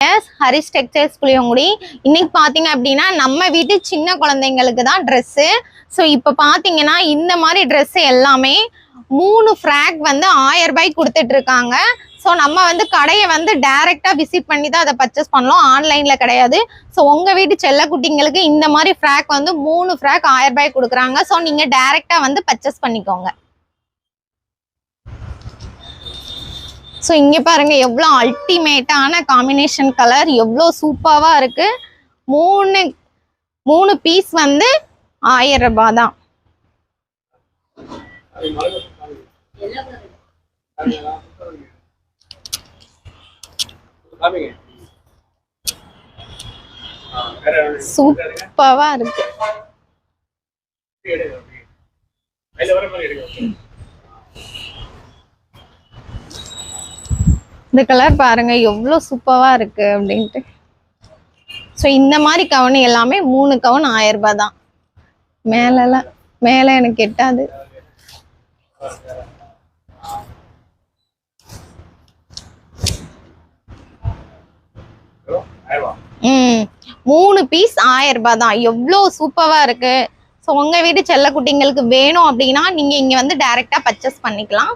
S Harish textiles Puliyangudi. இன்னைக்கு பார்த்தீங்க அப்படின்னா நம்ம வீட்டு சின்ன குழந்தைங்களுக்கு தான் ட்ரெஸ்ஸு. ஸோ இப்போ பார்த்தீங்கன்னா இந்த மாதிரி ட்ரெஸ்ஸு எல்லாமே 3 ஃப்ராக் வந்து 1000 ரூபாய்க்கு கொடுத்துட்டு இருக்காங்க. ஸோ நம்ம வந்து கடையை வந்து டைரெக்டாக விசிட் பண்ணி தான் அதை பர்ச்சேஸ் பண்ணலாம், ஆன்லைனில் கிடையாது. ஸோ உங்கள் வீட்டு செல்லக்குட்டிங்களுக்கு இந்த மாதிரி ஃப்ராக் வந்து 3 ஃப்ராக் 1000 ரூபாய்க்கு கொடுக்குறாங்க. ஸோ நீங்கள் டைரெக்டாக வந்து பர்ச்சேஸ் பண்ணிக்கோங்க. ஸோ இங்கே பாருங்க எவ்வளோ அல்டிமேட்டான காம்பினேஷன் கலர், எவ்வளோ சூப்பராக இருக்கு. 3 பீஸ் வந்து 1000 ரூபாய் தான். சூப்பரா இருக்கு. இந்த கலர் பாருங்க எவ்வளோ சூப்பரா இருக்கு அப்படின்ட்டு. ஸோ இந்த மாதிரி கவுன் எல்லாமே 3 கவுன் 1000 ரூபாய் தான். மேல எனக்கு எட்டாது. மூணு பீஸ் 1000 ரூபாய் தான். எவ்வளோ சூப்பரா இருக்கு. ஸோ உங்க வீட்டு செல்ல குட்டிங்களுக்கு வேணும் அப்படின்னா நீங்க இங்க வந்து டைரக்டா பர்ச்சேஸ் பண்ணிக்கலாம்.